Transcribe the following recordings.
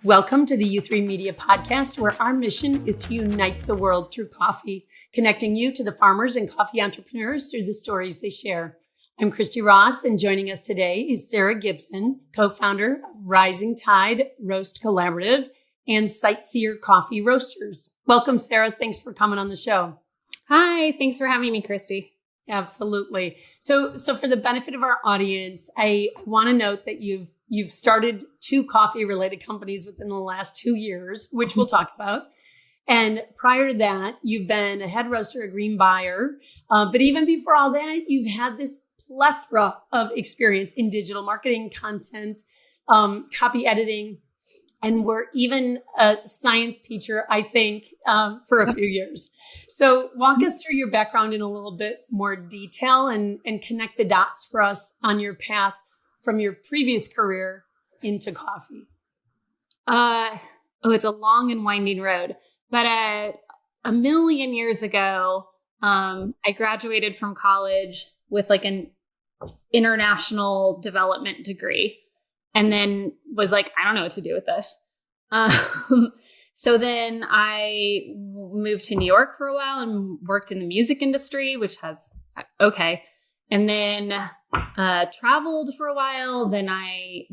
Welcome to the U3 Media Podcast, where our mission is to unite the world through coffee, connecting you to the farmers and coffee entrepreneurs through the stories they share. I'm Christy Ross, and joining us today is Sara Gibson, co-founder of Rising Tide Roast Collaborative and Sightseer Coffee Roasters. Welcome, Sara. Thanks for coming on the show. Hi, thanks for having me, Christy. Absolutely. So for the benefit of our audience, I want to note that you've started 2 coffee-related companies within the last 2 years, which we'll talk about. And prior to that, you've been a head roaster, a green buyer. But even before all that, you've had this plethora of experience in digital marketing, content, copy editing, and were even a science teacher, I think, for a few years. So walk us through your background in a little bit more detail and connect the dots for us on your path from your previous career into coffee. It's a long and winding road. But a million years ago, I graduated from college with like an international development degree and then was like, I don't know what to do with this. So then I moved to New York for a while and worked in the music industry, which has, okay. And then traveled for a while. Then I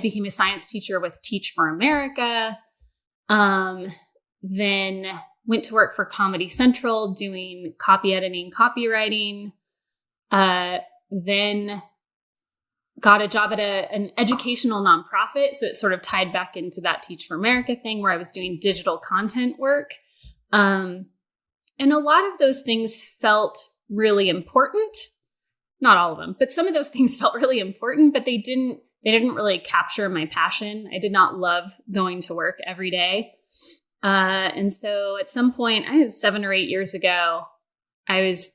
became a science teacher with Teach for America. Then went to work for Comedy Central doing copy editing, copywriting. Then got a job at an educational nonprofit. So it sort of tied back into that Teach for America thing where I was doing digital content work. And a lot of those things felt really important. Not all of them, but some of those things felt really important, but they didn't really capture my passion. I did not love going to work every day. And so at some point, I was 7 or 8 years ago, I was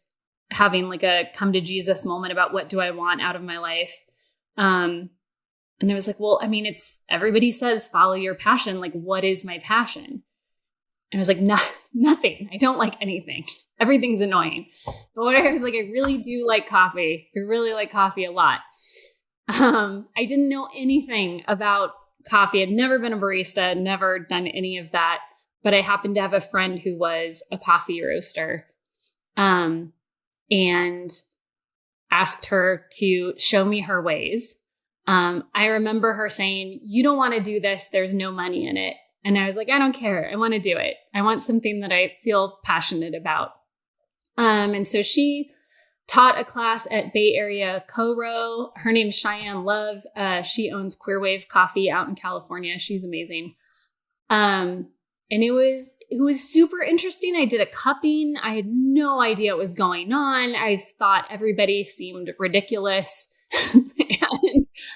having like a come to Jesus moment about what do I want out of my life. And I was like, well, I mean, everybody says, follow your passion. Like, what is my passion? And I was like, nothing. I don't like anything. Everything's annoying. But what I was like, I really do like coffee. I really like coffee a lot. I didn't know anything about coffee. I'd never been a barista, never done any of that. But I happened to have a friend who was a coffee roaster. And asked her to show me her ways. I remember her saying, you don't want to do this. There's no money in it. And I was like, I don't care. I want to do it. I want something that I feel passionate about. And so she taught a class at Bay Area Co-Row. Her name's Cheyenne Love. She owns Queer Wave Coffee out in California. She's amazing. And it was super interesting. I did a cupping. I had no idea what was going on. I thought everybody seemed ridiculous. And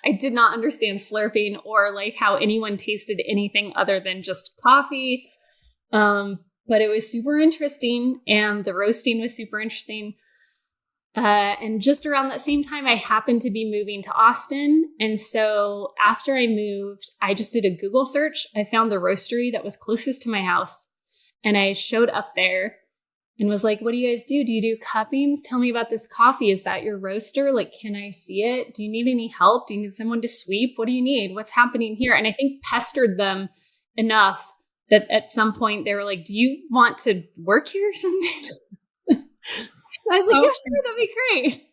I did not understand slurping or like how anyone tasted anything other than just coffee. But it was super interesting. And the roasting was super interesting. And just around that same time, I happened to be moving to Austin. And so after I moved, I just did a Google search. I found the roastery that was closest to my house. And I showed up there and was like, what do you guys do? Do you do cuppings? Tell me about this coffee. Is that your roaster? Like, can I see it? Do you need any help? Do you need someone to sweep? What do you need? What's happening here? And I think pestered them enough that at some point they were like, do you want to work here or something? I was like, yeah, sure, that'd be great.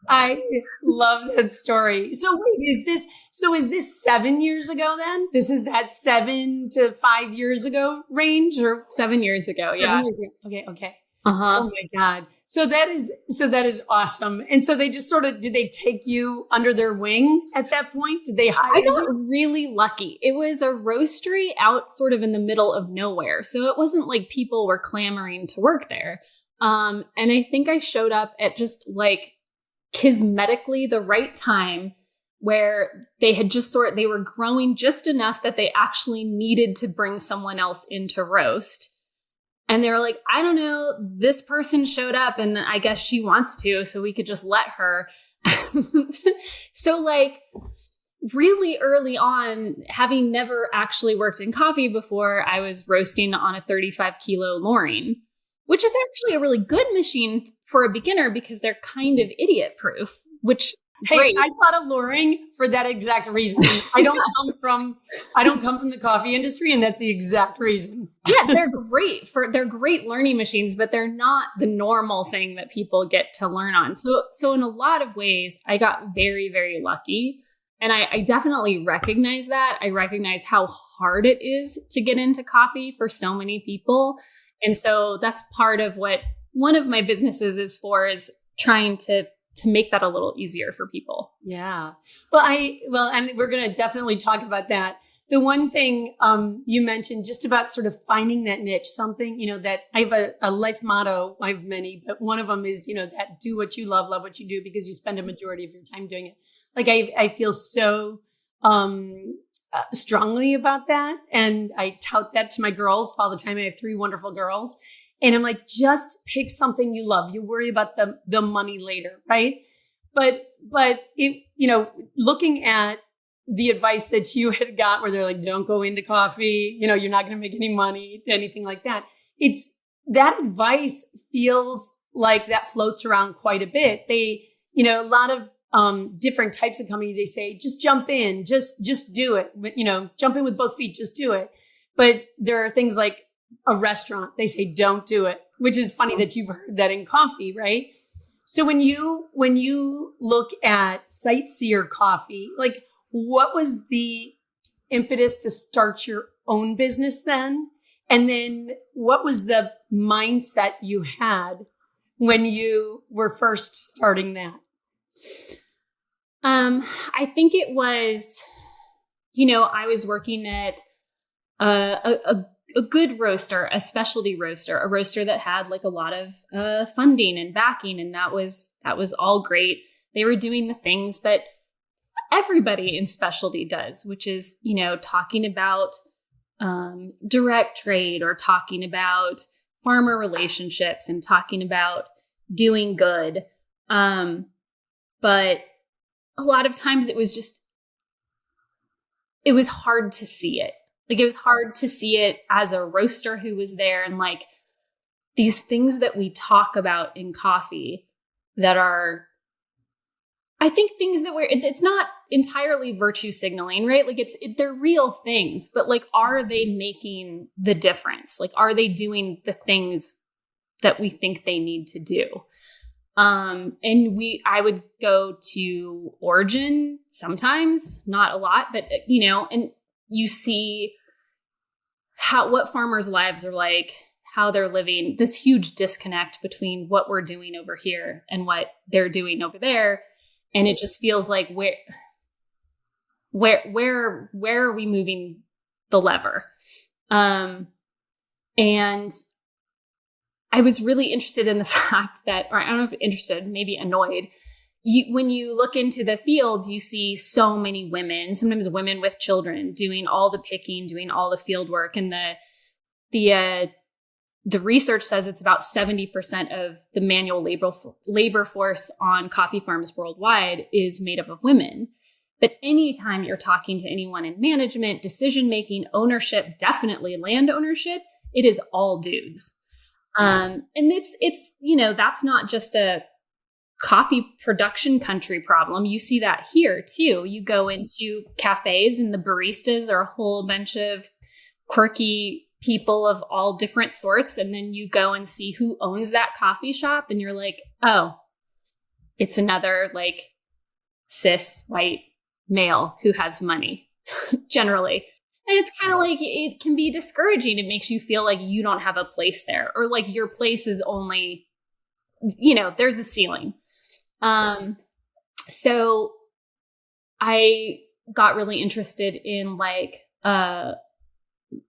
I love that story. So wait, is this 7 years ago then? This is that 7 to 5 years ago range or 7 years ago? Yeah. 7 years ago. Okay. Oh my God. So that is awesome. And so they just did they take you under their wing at that point? Did they hire you? I got really lucky. It was a roastery out sort of in the middle of nowhere. So it wasn't like people were clamoring to work there. And I think I showed up at just like kismetically the right time where they had they were growing just enough that they actually needed to bring someone else in to roast. And they were like, I don't know, this person showed up and I guess she wants to, so we could just let her. So like really early on, having never actually worked in coffee before, I was roasting on a 35 kilo Loring, which is actually a really good machine for a beginner because they're kind of idiot proof, which Hey, great. I thought alluring for that exact reason. I don't come from the coffee industry, and that's the exact reason. Yeah, they're great learning machines, but they're not the normal thing that people get to learn on. So in a lot of ways, I got very, very lucky. And I definitely recognize that. I recognize how hard it is to get into coffee for so many people. And so that's part of what one of my businesses is for, is trying to make that a little easier for people. Yeah. And we're going to definitely talk about that. The one thing you mentioned just about sort of finding that niche, something, that I have a life motto. I have many, but one of them is, that do what you love what you do, because you spend a majority of your time doing it. Like I feel so strongly about that. And I tout that to my girls all the time. I have 3 wonderful girls. And I'm like, just pick something you love. You worry about the money later, right? But it, looking at the advice that you had got, where they're like, don't go into coffee, you're not going to make any money, anything like that. It's that advice feels like that floats around quite a bit. They, a lot of different types of company, they say, just jump in, just do it, jump in with both feet, just do it. But there are things like a restaurant, they say, don't do it, which is funny that you've heard that in coffee, right? So when you look at Sightseer Coffee, like, what was the impetus to start your own business then? And then what was the mindset you had when you were first starting that? I think it was, I was working at a good roaster, a specialty roaster, a roaster that had like a lot of funding and backing. And that was all great. They were doing the things that everybody in specialty does, which is, talking about direct trade, or talking about farmer relationships, and talking about doing good. But a lot of times it was hard to see it. Like, it was hard to see it as a roaster who was there, and like these things that we talk about in coffee that are, I think, things that it's not entirely virtue signaling, right? Like they're real things, but like, are they making the difference? Like, are they doing the things that we think they need to do? I would go to Origin sometimes, not a lot, but and you see what farmers' lives are like, how they're living, this huge disconnect between what we're doing over here and what they're doing over there. And it just feels like, where are we moving the lever? And I was really interested in the fact that, or I don't know if interested, maybe annoyed. When you look into the fields, you see so many women, sometimes women with children, doing all the picking, doing all the field work. And the research says it's about 70% of the manual labor force on coffee farms worldwide is made up of women. But anytime you're talking to anyone in management, decision-making, ownership, definitely land ownership, it is all dudes. And it's that's not just a coffee production country problem. You see that here too. You go into cafes and the baristas are a whole bunch of quirky people of all different sorts. And then you go and see who owns that coffee shop, and you're like, oh, it's another like cis white male who has money generally. And it's kind of like, it can be discouraging. It makes you feel like you don't have a place there, or like your place is only, there's a ceiling. So I got really interested in like,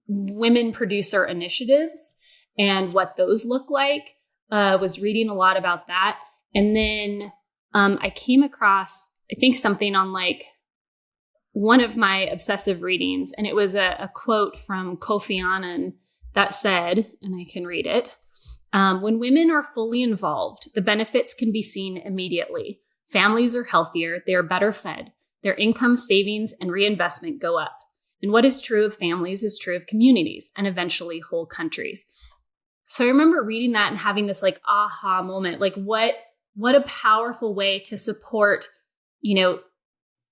women producer initiatives and what those look like. Was reading a lot about that. And then, I came across, I think, something on like one of my obsessive readings, and it was a quote from Kofi Annan that said, and I can read it, when women are fully involved, the benefits can be seen immediately. Families are healthier, they are better fed, their income, savings, and reinvestment go up. And what is true of families is true of communities, and eventually whole countries. So I remember reading that and having this like aha moment, like what a powerful way to support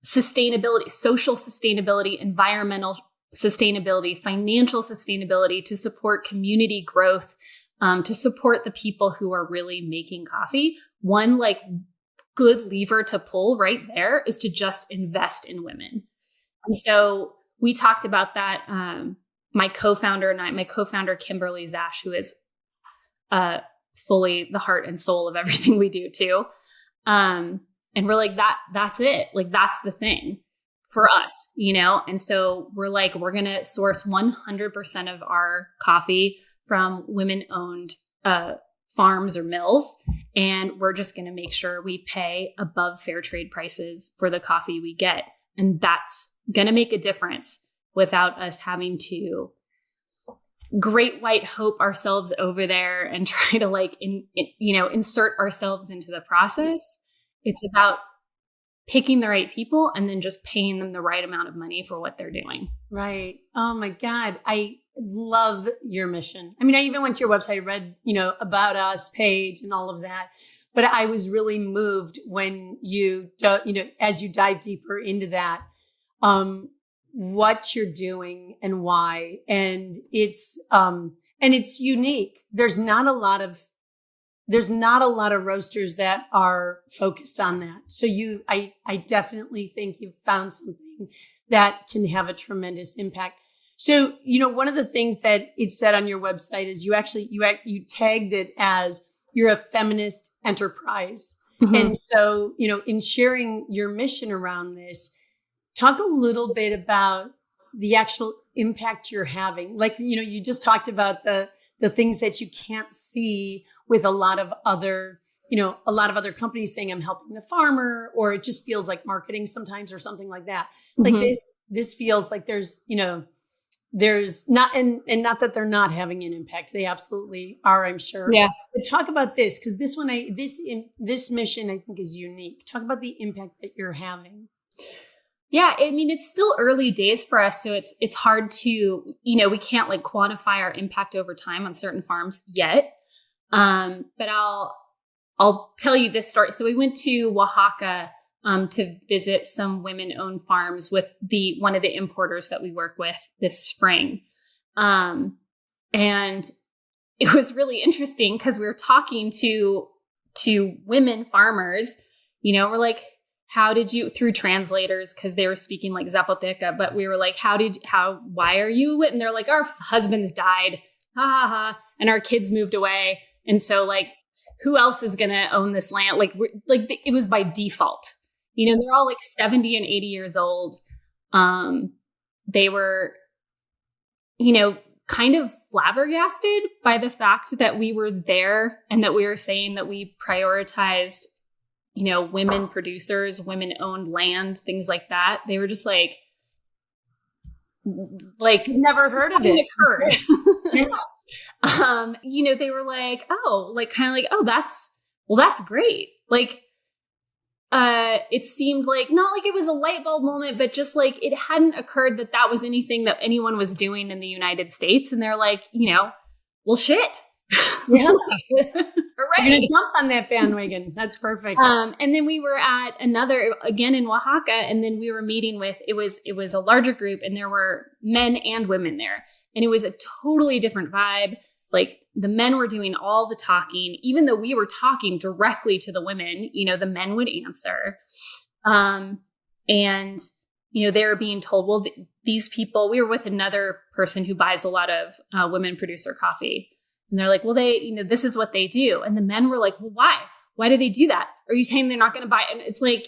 sustainability, social sustainability, environmental sustainability, financial sustainability, to support community growth, to support the people who are really making coffee. One like good lever to pull right there is to just invest in women. And so we talked about that. My co-founder and I, my co-founder, Kimberly Zash, who is fully the heart and soul of everything we do too. And we're like, that's it. Like, that's the thing for us, And so we're like, we're going to source 100% of our coffee from women-owned farms or mills. And we're just going to make sure we pay above fair trade prices for the coffee we get. And that's going to make a difference without us having to great white hope ourselves over there and try to like, insert ourselves into the process. It's about picking the right people and then just paying them the right amount of money for what they're doing. Right. Oh my God. I love your mission. I mean, I even went to your website, read, about us page and all of that, but I was really moved when you, as you dive deeper into that, what you're doing and why. And it's unique. There's not a lot of roasters that are focused on that. So I definitely think you've found something that can have a tremendous impact. So, one of the things that it said on your website is you tagged it as you're a feminist enterprise. Mm-hmm. And so, in sharing your mission around this, talk a little bit about the actual impact you're having. Like, you just talked about the things that you can't see with a lot of other companies saying I'm helping the farmer, or it just feels like marketing sometimes or something like that. Mm-hmm. Like this feels like there's not, and not that they're not having an impact. They absolutely are, I'm sure. Yeah. But talk about this, because this mission I think is unique. Talk about the impact that you're having. Yeah, I mean, it's still early days for us, so it's hard to, we can't like quantify our impact over time on certain farms yet. But I'll tell you this story. So we went to Oaxaca to visit some women-owned farms with one of the importers that we work with this spring. And it was really interesting because we were talking to women farmers, we're like, how did you, through translators, because they were speaking like Zapoteca, but we were like, why are you? And they're like, our husbands died, ha ha ha, and our kids moved away. And so like, who else is going to own this land? Like it was by default, they're all like 70 and 80 years old. They were, kind of flabbergasted by the fact that we were there and that we were saying that we prioritized, women producers, women owned land, things like that. They were just like never heard of it. Occurred. They were like, oh, like kind of like, oh, that's great. Like, it seemed like not like it was a light bulb moment, but just like it hadn't occurred that was anything that anyone was doing in the United States. And they're like, well, shit. Yeah. Hooray. You're gonna jump on that bandwagon. That's perfect. And then we were at another, again in Oaxaca, and then we were meeting with, it was a larger group, and there were men and women there. And it was a totally different vibe. Like the men were doing all the talking, even though we were talking directly to the women, the men would answer. And, they were being told, well, these people, we were with another person who buys a lot of women producer coffee. And they're like, well, they, this is what they do. And the men were like, well, why? Why do they do that? Are you saying they're not going to buy it? And it's like,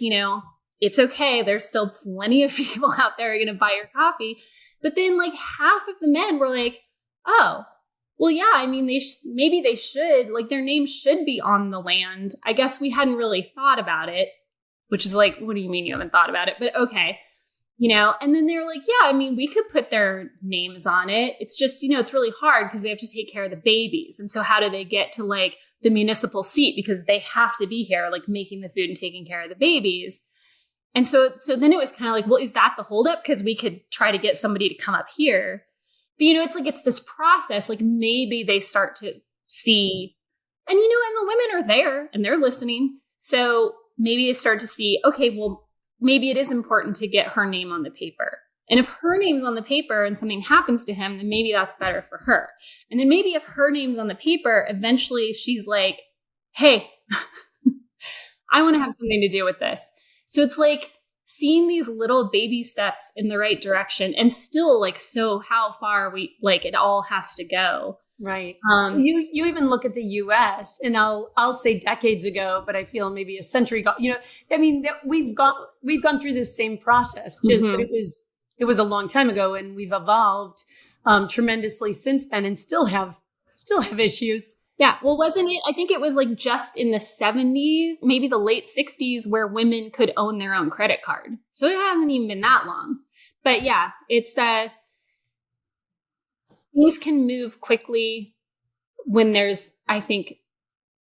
it's okay. There's still plenty of people out there who are going to buy your coffee. But then like half of the men were like, oh, well, yeah, I mean, maybe they should, like their name should be on the land. I guess we hadn't really thought about it, which is like, what do you mean you haven't thought about it? But okay. And then they were like, yeah, I mean, we could put their names on it. It's just, it's really hard because they have to take care of the babies. And so how do they get to like the municipal seat? Because they have to be here, like making the food and taking care of the babies. And so then it was kind of like, well, is that the holdup? Because we could try to get somebody to come up here. But, it's like, it's this process, like maybe they start to see, and, and the women are there and they're listening. So maybe they start to see, okay, well, maybe it is important to get her name on the paper. And if her name's on the paper and something happens to him, then maybe that's better for her. And then maybe if her name's on the paper, eventually she's like, hey, I want to have something to do with this. So it's like seeing these little baby steps in the right direction, and still like, so how far it all has to go. Right. You even look at the US, and I'll say decades ago, but I feel maybe a century ago, I mean, we've gone through this same process, but it was a long time ago, and we've evolved tremendously since then, and still have issues. Yeah. Well, wasn't it? I think it was like just in the 70s, maybe the late 60s, where women could own their own credit card. So it hasn't even been that long. But yeah, it's things can move quickly when there's, I think,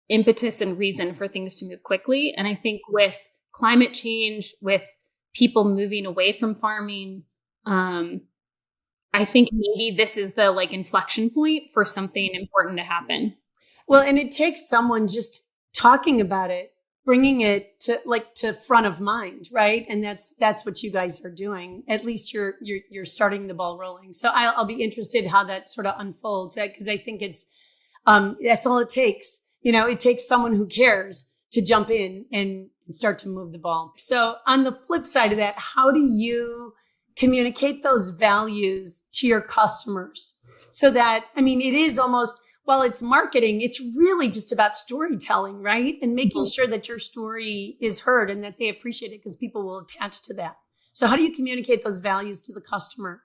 impetus and reason for things to move quickly. And I think with climate change, with people moving away from farming, I think maybe this is the like inflection point for something important to happen. Well, and it takes someone just talking about it, bringing it to front of mind, right? And that's what you guys are doing. At least you're starting the ball rolling. So I'll be interested how that sort of unfolds, right? Because I think it's that's all it takes. It takes someone who cares to jump in and start to move the ball. So on the flip side of that, how do you communicate those values to your customers so that, I mean, it is almost, while it's marketing, it's really just about storytelling, right? And making sure that your story is heard and that they appreciate it, because people will attach to that. So how do you communicate those values to the customer?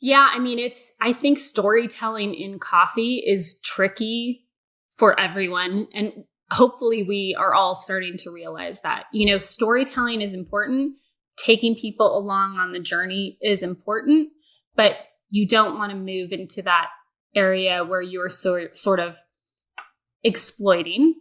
Yeah, I mean, I think storytelling in coffee is tricky for everyone. And hopefully we are all starting to realize that, storytelling is important. Taking people along on the journey is important, but you don't want to move into that area where you're sort of exploiting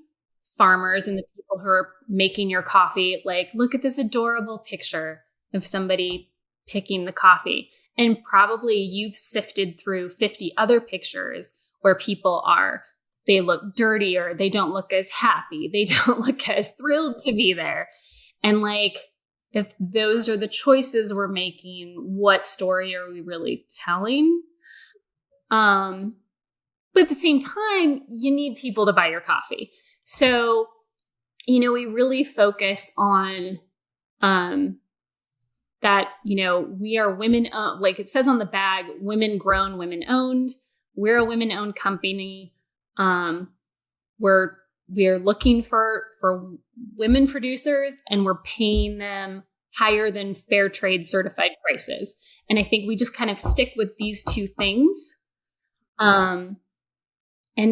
farmers and the people who are making your coffee. Like, look at this adorable picture of somebody picking the coffee. And probably you've sifted through 50 other pictures where people they look dirtier. They don't look as happy. They don't look as thrilled to be there. And like, if those are the choices we're making, what story are we really telling? But at the same time, you need people to buy your coffee. So, we really focus on, that, we are women, like it says on the bag, women grown, women owned. We're a women owned company. We're looking for women producers, and we're paying them higher than fair trade certified prices. And I think we just kind of stick with these two things. And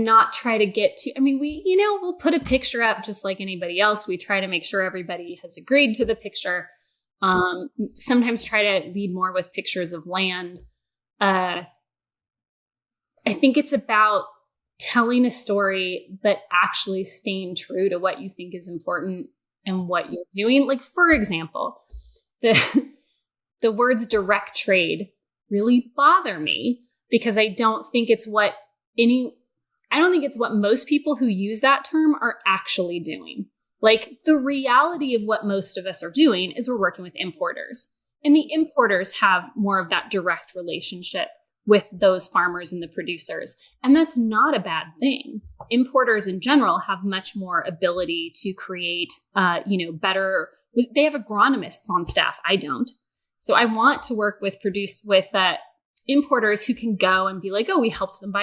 not try to get to, we'll put a picture up just like anybody else. We try to make sure everybody has agreed to the picture. Sometimes try to lead more with pictures of land. I think it's about telling a story, but actually staying true to what you think is important and what you're doing. Like, for example, the words direct trade really bother me, because I don't think it's what most people who use that term are actually doing. Like, the reality of what most of us are doing is we're working with importers, and the importers have more of that direct relationship with those farmers and the producers. And that's not a bad thing. Importers in general have much more ability to create, better, they have agronomists on staff. I don't. So I want to work with importers who can go and be like, oh, we helped them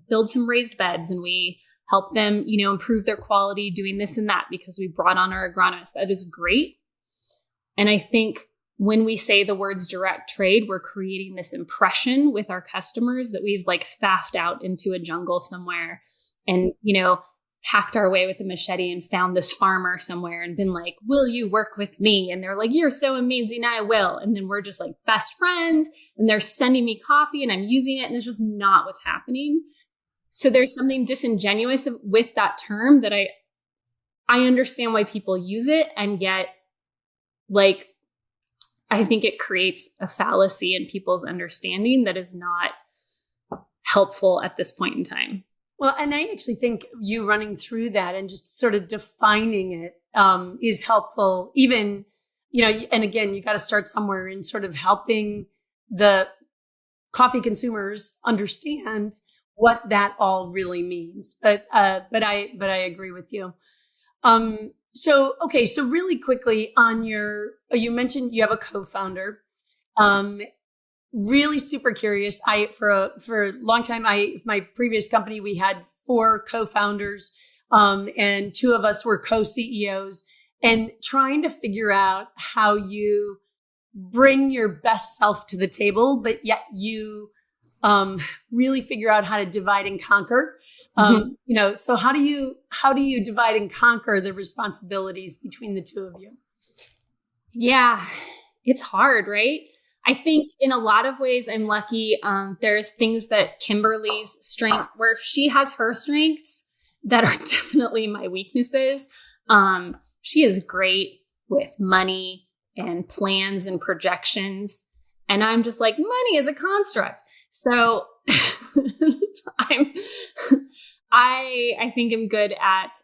build some raised beds, and we help them, improve their quality doing this and that because we brought on our agronomists. That is great. And I think when we say the words direct trade, we're creating this impression with our customers that we've like faffed out into a jungle somewhere and, hacked our way with a machete and found this farmer somewhere and been like, will you work with me? And they're like, you're so amazing, I will. And then we're just like best friends, and they're sending me coffee and I'm using it, and it's just not what's happening. So there's something disingenuous with that term that I understand why people use it, and yet like, I think it creates a fallacy in people's understanding that is not helpful at this point in time. Well, and I actually think you running through that and just sort of defining it is helpful, even and again, you got to start somewhere in sort of helping the coffee consumers understand what that all really means. But I agree with you. So really quickly on you mentioned you have a co-founder. Really super curious. For a long time, my previous company, we had 4 co-founders, and 2 of us were co-CEOs, and trying to figure out how you bring your best self to the table, but yet you really figure out how to divide and conquer. So how do you divide and conquer the responsibilities between the 2 of you? Yeah, it's hard, right? I think in a lot of ways I'm lucky. There's things that Kimberly's strength, where she has her strengths that are definitely my weaknesses. She is great with money and plans and projections. And I'm just like, money is a construct. So I think I'm good at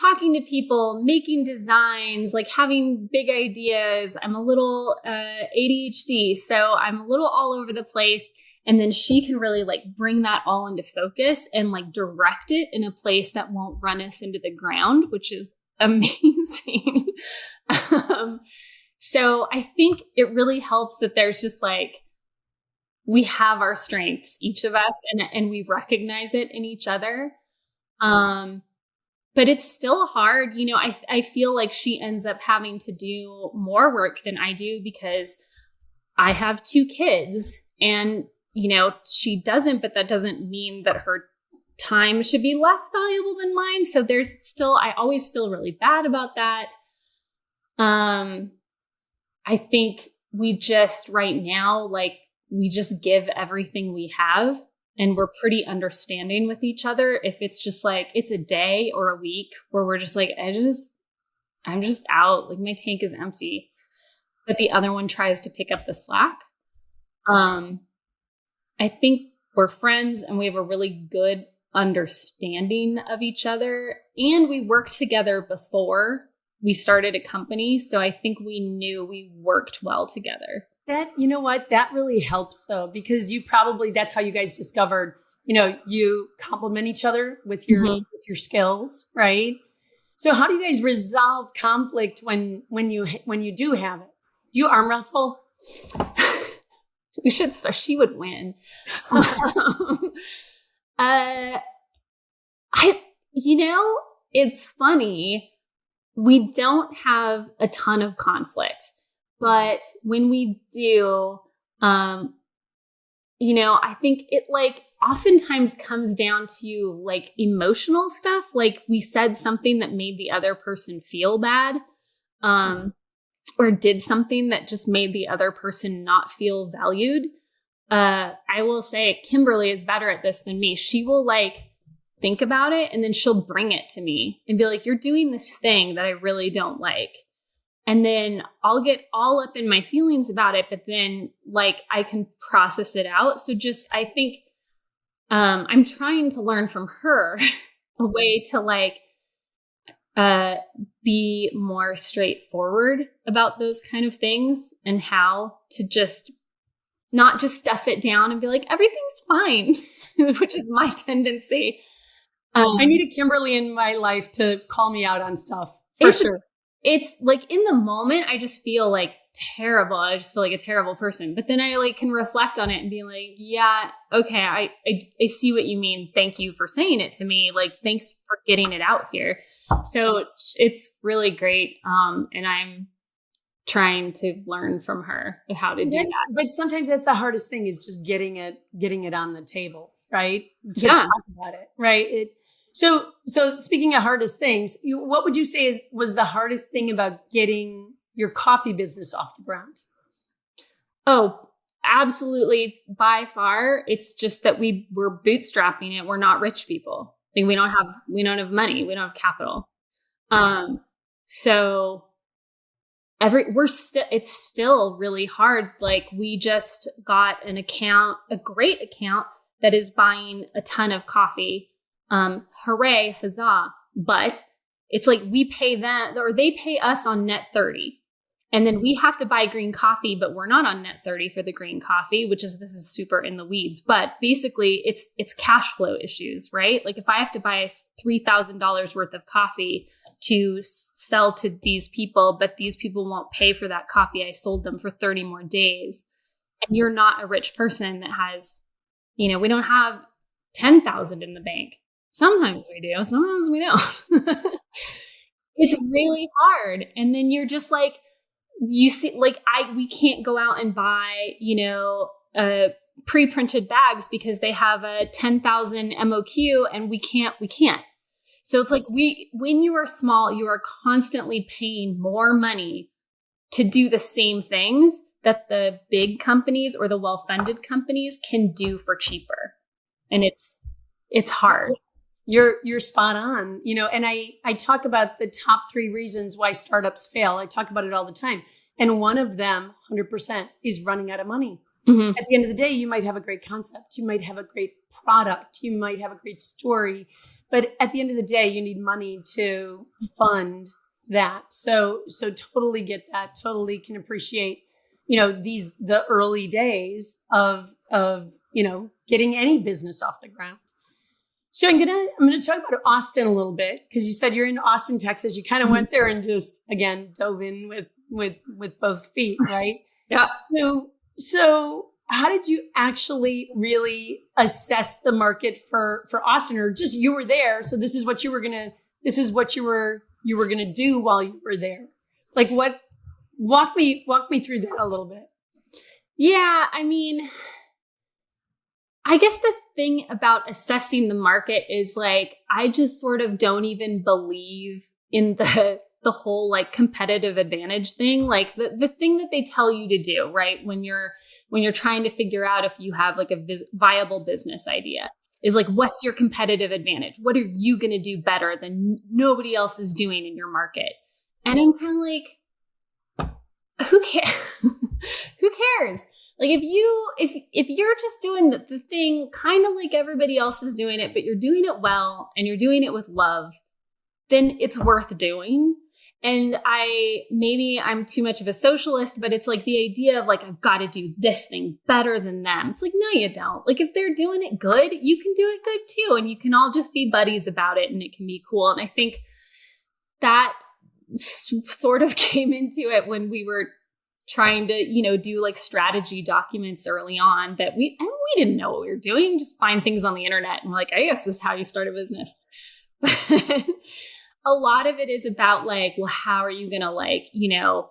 talking to people, making designs, like having big ideas. I'm a little ADHD, so I'm a little all over the place. And then she can really like bring that all into focus and like direct it in a place that won't run us into the ground, which is amazing. So I think it really helps that there's just like, we have our strengths, each of us, and we recognize it in each other. But it's still hard. I feel like she ends up having to do more work than I do because I have 2 kids and, she doesn't, but that doesn't mean that her time should be less valuable than mine. So there's still, I always feel really bad about that. I think we just right now, like, we just give everything we have and we're pretty understanding with each other. If it's just like, it's a day or a week where we're just like, I'm just out, like my tank is empty, but the other one tries to pick up the slack. I think we're friends and we have a really good understanding of each other, and we worked together before we started a company. So I think we knew we worked well together. That really helps though, because that's how you guys discovered, you complement each other with your skills, right? So how do you guys resolve conflict when you do have it? Do you arm wrestle? We should start. She would win. It's funny. We don't have a ton of conflict, but when we do, I think it like oftentimes comes down to like emotional stuff. Like we said something that made the other person feel bad, or did something that just made the other person not feel valued. I will say Kimberly is better at this than me. She will like think about it and then she'll bring it to me and be like, you're doing this thing that I really don't like. And then I'll get all up in my feelings about it, but then like I can process it out. So I think I'm trying to learn from her a way to like be more straightforward about those kind of things and how to just not just stuff it down and be like, everything's fine, which is my tendency. I need a Kimberly in my life to call me out on stuff for sure. It's like in the moment, I just feel like terrible. I just feel like a terrible person. But then I like can reflect on it and be like, yeah, okay, I see what you mean. Thank you for saying it to me. Like, thanks for getting it out here. So it's really great. And I'm trying to learn from her how to do that. But sometimes that's the hardest thing, is just getting it on the table, right? To talk about it, right? So speaking of hardest things, what would you say was the hardest thing about getting your coffee business off the ground? Oh, absolutely. By far. It's just that we're bootstrapping it. We're not rich people. Like we don't have money. We don't have capital. So it's still really hard. Like we just got a great account that is buying a ton of coffee. Hooray, huzzah. But it's like we pay them or they pay us on net 30. And then we have to buy green coffee, but we're not on net 30 for the green coffee, this is super in the weeds. But basically it's cash flow issues, right? Like if I have to buy $3,000 worth of coffee to sell to these people, but these people won't pay for that coffee I sold them for 30 more days. And you're not a rich person that has, we don't have 10,000 in the bank. Sometimes we do, sometimes we don't. It's really hard. And then you're just like, you see, like we can't go out and buy, pre-printed bags because they have a 10,000 MOQ and we can't. So it's like when you are small, you are constantly paying more money to do the same things that the big companies or the well-funded companies can do for cheaper. And it's hard. You're spot on, and I talk about the top 3 reasons why startups fail. I talk about it all the time. And one of them, 100%, is running out of money. Mm-hmm. At the end of the day, you might have a great concept. You might have a great product. You might have a great story. But at the end of the day, you need money to fund that. So totally get that. Totally can appreciate, the early days of getting any business off the ground. So I'm gonna talk about Austin a little bit because you said you're in Austin, Texas. You kind of went there and just again dove in with both feet, right? Yeah. So how did you actually really assess the market for Austin, or just you were there, so this is what you were gonna do while you were there? Like what? Walk me through that a little bit. Yeah, I mean, I guess the thing about assessing the market is like, I just sort of don't even believe in the whole like competitive advantage thing. Like the thing that they tell you to do, right? When you're trying to figure out if you have like a viable business idea is like, what's your competitive advantage? What are you going to do better than nobody else is doing in your market? And I'm kind of like, who cares? Who cares? Like if you're just doing the thing kind of like everybody else is doing it, but you're doing it well and you're doing it with love, then it's worth doing. And maybe I'm too much of a socialist, but it's like the idea of like, I've got to do this thing better than them. It's like, no, you don't. Like if they're doing it good, you can do it good too. And you can all just be buddies about it and it can be cool. And I think that sort of came into it when we were trying to, do like strategy documents early on that we didn't know what we were doing. Just find things on the internet and we're like, I guess this is how you start a business. But a lot of it is about like, well, how are you going to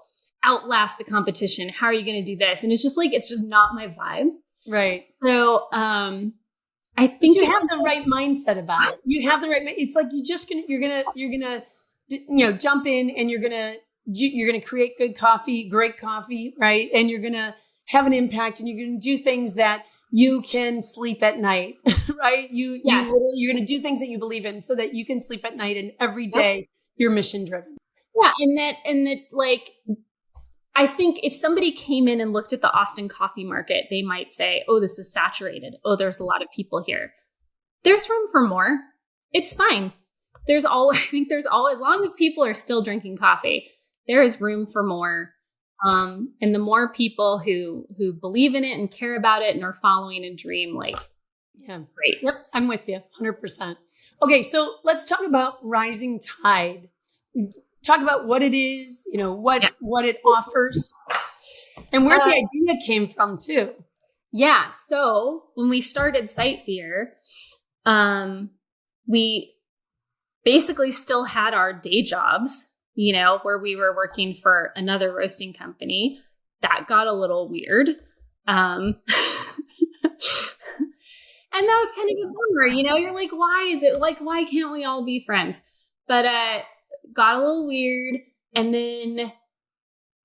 outlast the competition? How are you going to do this? And it's just not my vibe. Right. So, I think you have the right mindset about it. You have the right, it's like you're going to jump in and you're going to create great coffee, right? And you're going to have an impact and you're going to do things that you can sleep at night, right? You're going to do things that you believe in so that you can sleep at night and every day you're mission driven. Yeah. And that like, I think if somebody came in and looked at the Austin coffee market, they might say, oh, this is saturated. Oh, there's a lot of people here. There's room for more. It's fine. As long as people are still drinking coffee, there is room for more. And the more people who believe in it and care about it and are following a dream, like, yeah, great. Yep. I'm with you 100%. Okay. So let's talk about Rising Tide. Talk about what it is, what it offers and where the idea came from too. Yeah. So when we started Sightseer, we basically still had our day jobs, where we were working for another roasting company. That got a little weird. And that was kind of a bummer, you're like, why can't we all be friends? But, got a little weird. And then,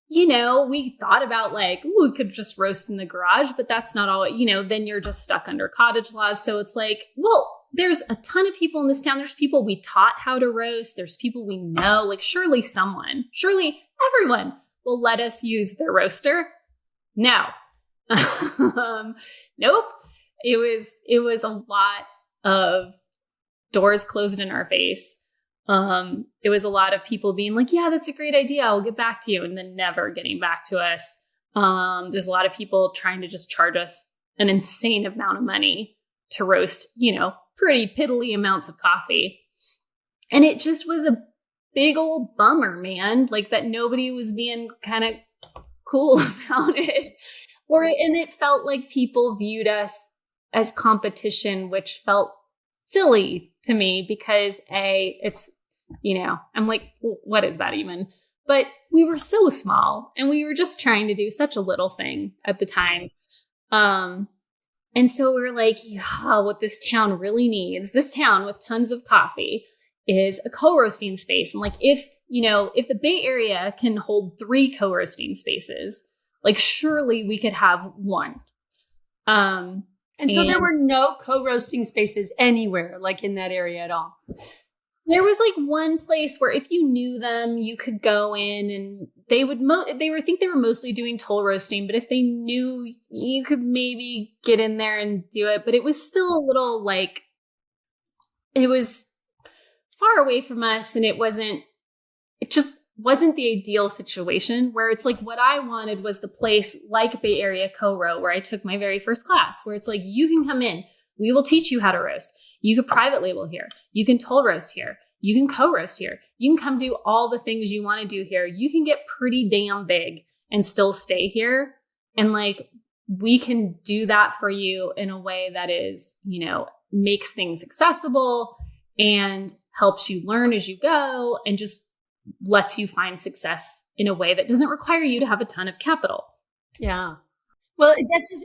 we thought about like, we could just roast in the garage, but that's not all, then you're just stuck under cottage laws. So it's like, well, there's a ton of people in this town. There's people we taught how to roast. There's people we know, like surely everyone will let us use their roaster. No, nope. It was a lot of doors closed in our face. It was a lot of people being like, yeah, that's a great idea. I'll get back to you. And then never getting back to us. There's a lot of people trying to just charge us an insane amount of money to roast, pretty piddly amounts of coffee. And it just was a big old bummer, man, like that nobody was being kind of cool about it. And it felt like people viewed us as competition, which felt silly to me because it's, I'm like, what is that even? But we were so small and we were just trying to do such a little thing at the time. And so we were like, yeah, what this town really needs, this town with tons of coffee, is a co-roasting space. And like, if the Bay Area can hold 3 co-roasting spaces, like surely we could have one. And so there were no co-roasting spaces anywhere, like in that area at all. There was like one place where if you knew them, you could go in and they would, I think they were mostly doing toll roasting, but if they knew, you could maybe get in there and do it. But it was still a little like, it was far away from us, and it just wasn't the ideal situation where it's like what I wanted was the place like Bay Area Co-Ro where I took my very first class, where it's like, you can come in, we will teach you how to roast. You could private label here. You can toll roast here. You can co-roast here. You can come do all the things you want to do here. You can get pretty damn big and still stay here. And like, we can do that for you in a way that is, makes things accessible and helps you learn as you go and just lets you find success in a way that doesn't require you to have a ton of capital. Yeah. Well,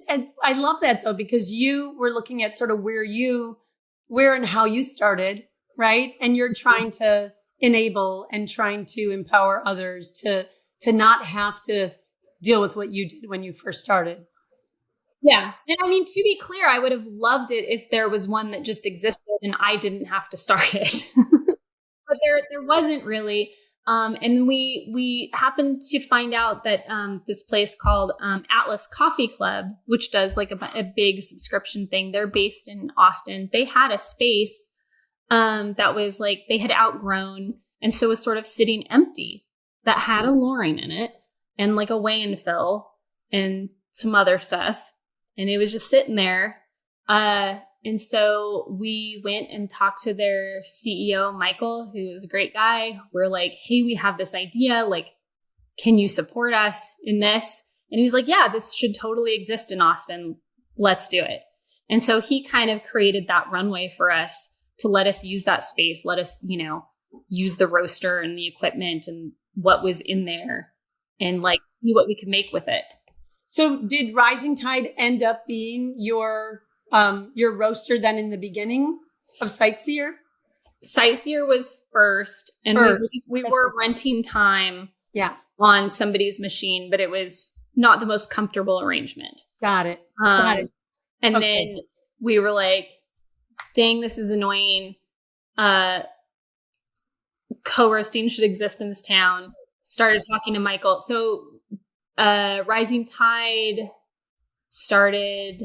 and I love that though, because you were looking at sort of where and how you started, right? And you're trying to enable and trying to empower others to not have to deal with what you did when you first started. Yeah. And I mean, to be clear, I would have loved it if there was one that just existed and I didn't have to start it. But there wasn't really. And we happened to find out that this place called Atlas Coffee Club, which does like a big subscription thing, they're based in Austin. They had a space that was like they had outgrown, and so was sort of sitting empty, that had a Loring in it and like a weigh and fill and some other stuff. And it was just sitting there. And so we went and talked to their CEO, Michael, who is a great guy. We're like, hey, we have this idea. Like, can you support us in this? And he was like, yeah, this should totally exist in Austin. Let's do it. And so he kind of created that runway for us to let us use that space, let us, use the roaster and the equipment and what was in there and like see what we could make with it. So did Rising Tide end up being your roaster then in the beginning of Sightseer? Sightseer was first, and we were renting time on somebody's machine, but it was not the most comfortable arrangement. Got it. And then we were like, dang, this is annoying. Co-roasting should exist in this town. Started talking to Michael. So Rising Tide started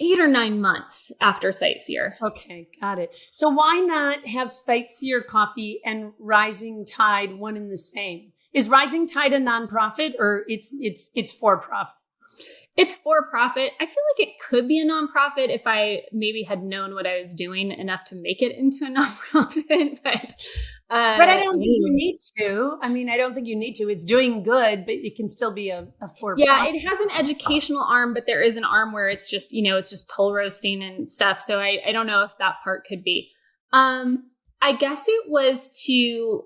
8 or 9 months after Sightseer. Okay, got it. So why not have Sightseer Coffee and Rising Tide one and the same? Is Rising Tide a nonprofit or it's for profit? It's for profit. I feel like it could be a nonprofit if I maybe had known what I was doing enough to make it into a nonprofit. But I don't think you need to. I mean, I don't think you need to. It's doing good, but it can still be a for-profit. Yeah, it has an educational arm, but there is an arm where it's just, it's just toll roasting and stuff. So I don't know if that part could be. I guess it was to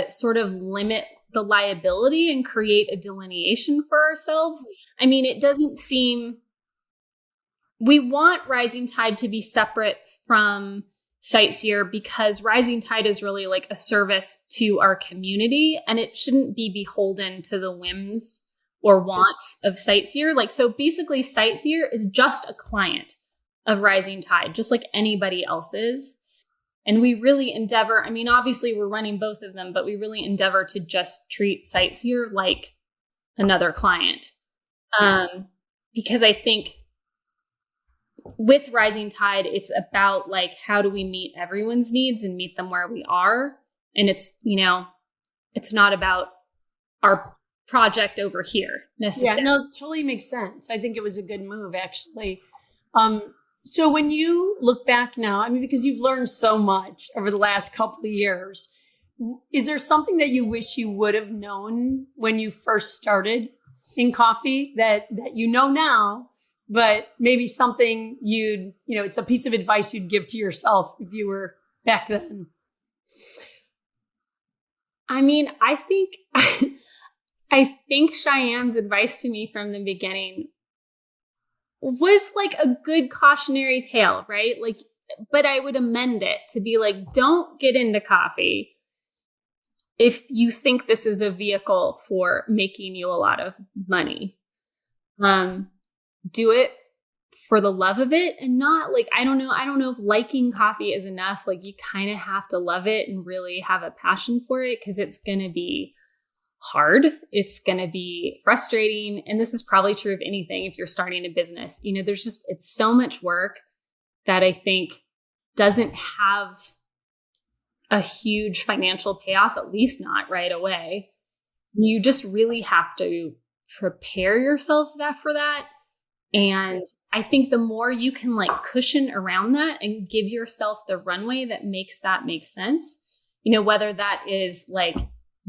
sort of limit the liability and create a delineation for ourselves. I mean, it doesn't seem, we want Rising Tide to be separate from Sightseer because Rising Tide is really like a service to our community and it shouldn't be beholden to the whims or wants of Sightseer. Like, so basically Sightseer is just a client of Rising Tide, just like anybody else is. And we really endeavor, I mean, obviously we're running both of them, but we really endeavor to just treat Sightseer like another client. Because I think with Rising Tide, it's about like, how do we meet everyone's needs and meet them where we are? And it's, it's not about our project over here necessarily. Yeah, no, totally makes sense. I think it was a good move, actually. So when you look back now, I mean, because you've learned so much over the last couple of years, is there something that you wish you would have known when you first started in coffee that you know now, but maybe something it's a piece of advice you'd give to yourself if you were back then? I mean, I think I think Cheyenne's advice to me from the beginning was like a good cautionary tale, right? Like, but I would amend it to be like, don't get into coffee if you think this is a vehicle for making you a lot of money. Do it for the love of it, and not like, I don't know if liking coffee is enough. Like, you kind of have to love it and really have a passion for it, because it's going to be hard. It's going to be frustrating. And this is probably true of anything. If you're starting a business, it's so much work that I think doesn't have a huge financial payoff, at least not right away. You just really have to prepare yourself for that. And I think the more you can like cushion around that and give yourself the runway that makes that make sense, whether that is like,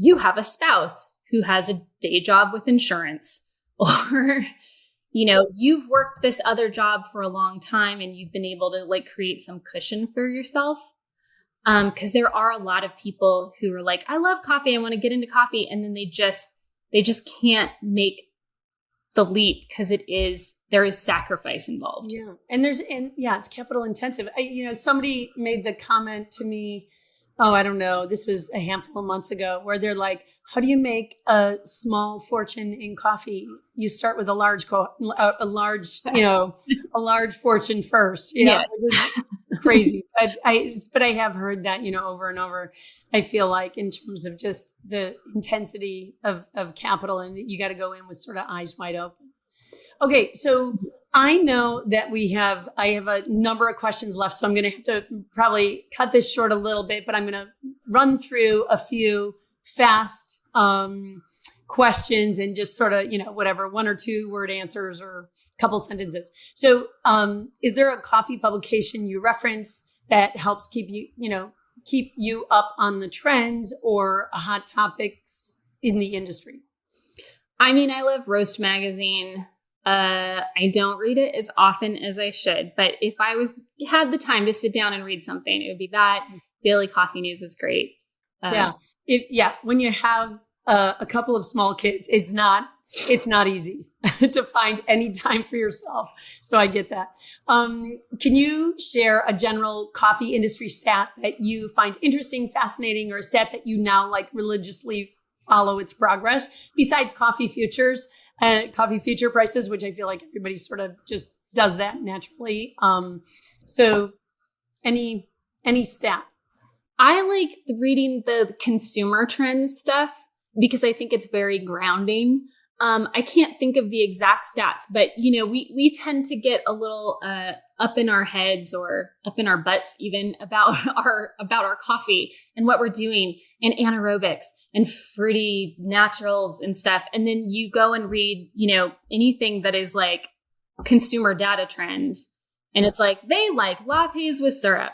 you have a spouse who has a day job with insurance, or, you've worked this other job for a long time and you've been able to like create some cushion for yourself. Cause there are a lot of people who are like, I love coffee, I want to get into coffee. And then they just can't make the leap because there is sacrifice involved. Yeah. And it's capital intensive. Somebody made the comment to me, I don't know, this was a handful of months ago, where they're like, how do you make a small fortune in coffee? You start with a large fortune first, Yes. Crazy. But I have heard that, over and over. I feel like, in terms of just the intensity of capital, and you got to go in with sort of eyes wide open. Okay. So I know that I have a number of questions left, so I'm going to have to probably cut this short a little bit, but I'm going to run through a few fast questions and just sort of, whatever, 1 or 2 word answers or a couple sentences. So is there a coffee publication you reference that helps keep you up on the trends or hot topics in the industry? I mean, I love Roast Magazine. I don't read it as often as I should, but if I had the time to sit down and read something, it would be that. Daily Coffee News is great. When you have a couple of small kids, it's not easy to find any time for yourself. So I get that. Can you share a general coffee industry stat that you find interesting, fascinating, or a stat that you now like religiously follow its progress, besides coffee futures? Coffee future prices, which I feel like everybody sort of just does that naturally. So any stat? I like reading the consumer trends stuff because I think it's very grounding. I can't think of the exact stats, but we tend to get a little up in our heads or up in our butts even about our coffee and what we're doing and anaerobics and fruity naturals and stuff. And then you go and read, anything that is like consumer data trends. And it's like, they like lattes with syrup.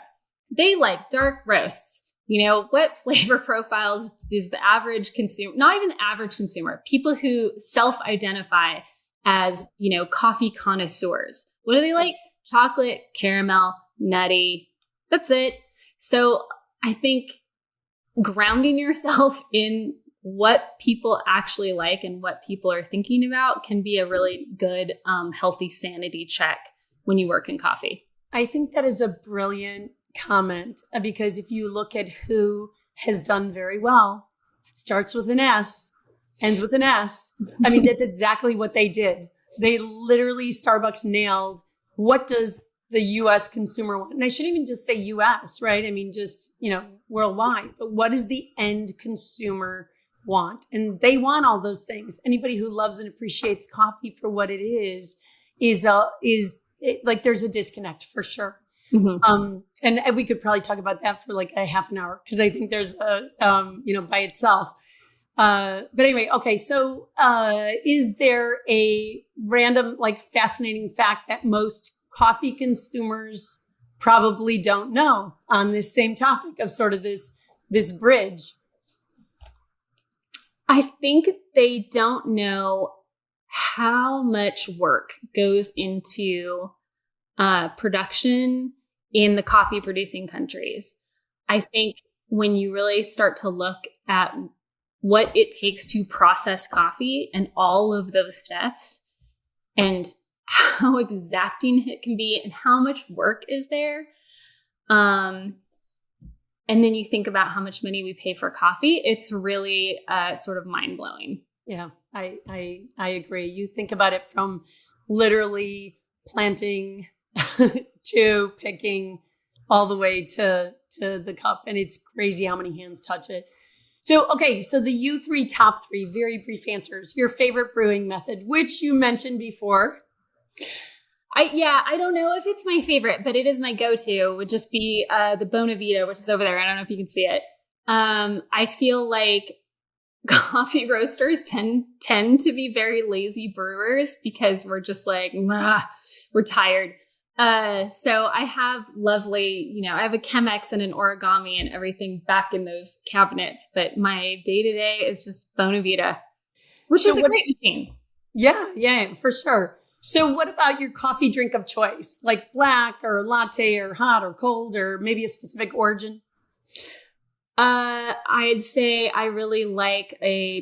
They like dark roasts. What flavor profiles does the average consumer, not even the average consumer, people who self-identify as, coffee connoisseurs, what do they like? Chocolate, caramel, nutty. That's it. So I think grounding yourself in what people actually like and what people are thinking about can be a really good, healthy sanity check when you work in coffee. I think that is a brilliant comment, because if you look at who has done very well, starts with an S, ends with an S. I mean, that's exactly what they did. They literally, Starbucks nailed, what does the US consumer want? And I shouldn't even just say US, right? I mean, just, worldwide, but what does the end consumer want? And they want all those things. Anybody who loves and appreciates coffee for what it is like there's a disconnect for sure. And we could probably talk about that for like a half an hour because I think there's a, by itself. But anyway, okay. So, is there a random, like fascinating fact that most coffee consumers probably don't know on this same topic of sort of this bridge? I think they don't know how much work goes into production in the coffee producing countries. I think when you really start to look at what it takes to process coffee and all of those steps and how exacting it can be and how much work is there. And then you think about how much money we pay for coffee. It's really sort of mind blowing. Yeah, I agree. You think about it from literally planting to picking all the way to the cup. And it's crazy how many hands touch it. So, okay. So the U3 top three, very brief answers. Your favorite brewing method, which you mentioned before. I don't know if it's my favorite, but it is my go-to. Would just be the Bonavita, which is over there. I don't know if you can see it. I feel like coffee roasters tend to be very lazy brewers because we're just like, we're tired. So I have lovely, I have a Chemex and an origami and everything back in those cabinets, but my day-to-day is just Bonavita, which is a great machine. Yeah, for sure. So what about your coffee drink of choice, like black or latte or hot or cold or maybe a specific origin? I'd say I really like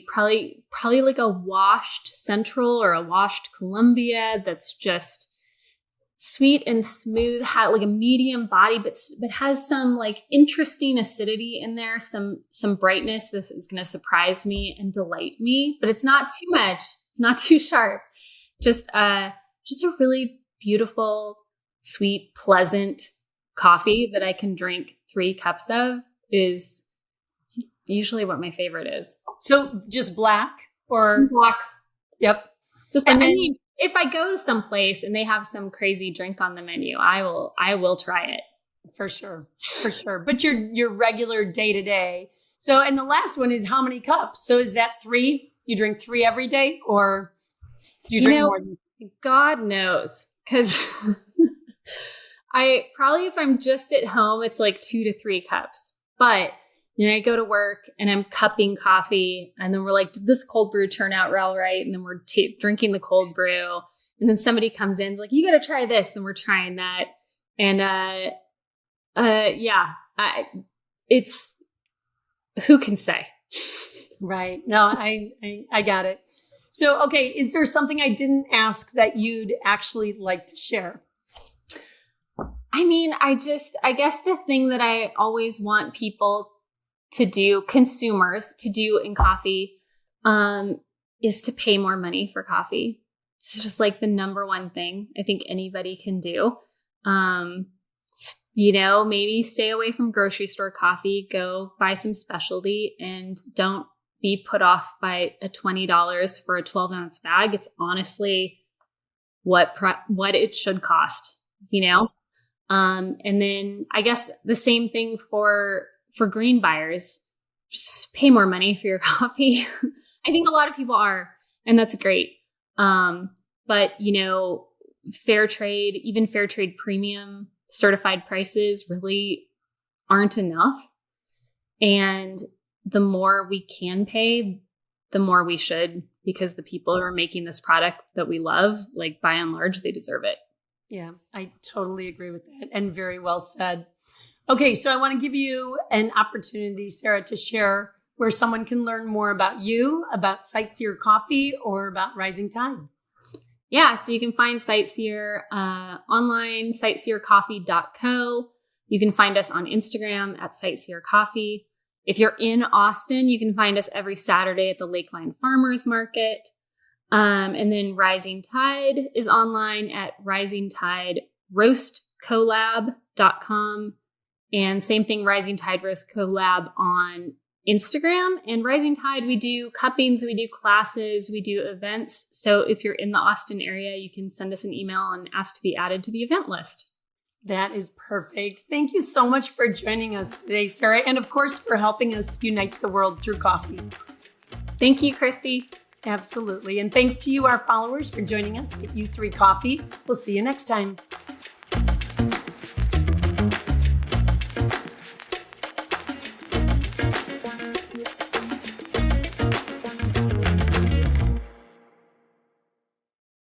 probably like a washed Central or a washed Columbia that's just sweet and smooth, had like a medium body, but has some like interesting acidity in there, some brightness that is going to surprise me and delight me, but it's not too much. It's not too sharp. Just a really beautiful, sweet, pleasant coffee that I can drink 3 cups of is usually what my favorite is. So just black or black? Yep. Just and I mean, if I go to some place and they have some crazy drink on the menu, I will try it. For sure. But your regular day to day. So, and the last one is how many cups? So is that 3? You drink 3 every day or do you drink more than? God knows. Cause I probably, if I'm just at home, it's like 2 to 3 cups, but I go to work and I'm cupping coffee and then we're like, did this cold brew turn out all right? And then we're drinking the cold brew. And then somebody comes in and is like, you got to try this. Then we're trying that. And, it's, who can say? Right. No, I got it. So, okay. Is there something I didn't ask that you'd actually like to share? I mean, I guess the thing that I always want people to do, consumers to do in coffee, is to pay more money for coffee. It's just like the number one thing I think anybody can do. Maybe stay away from grocery store coffee, go buy some specialty and don't be put off by a $20 for a 12-ounce bag. It's honestly what it should cost, And then I guess the same thing for green buyers, just pay more money for your coffee. I think a lot of people are, and that's great. But fair trade, even fair trade premium certified prices really aren't enough. And the more we can pay, the more we should, because the people who are making this product that we love, like by and large, they deserve it. Yeah, I totally agree with that. And very well said. Okay, so I want to give you an opportunity, Sara, to share where someone can learn more about you, about Sightseer Coffee, or about Rising Tide. Yeah, so you can find Sightseer online, sightseercoffee.co. You can find us on Instagram at Sightseer Coffee. If you're in Austin, you can find us every Saturday at the Lakeline Farmers Market. And then Rising Tide is online at risingtideroastcollab.com. And same thing, Rising Tide Roast Collab on Instagram. And Rising Tide, we do cuppings, we do classes, we do events. So if you're in the Austin area, you can send us an email and ask to be added to the event list. That is perfect. Thank you so much for joining us today, Sara, and of course for helping us unite the world through coffee. Thank you, Christy. Absolutely. And thanks to you, our followers, for joining us at U3 Coffee. We'll see you next time.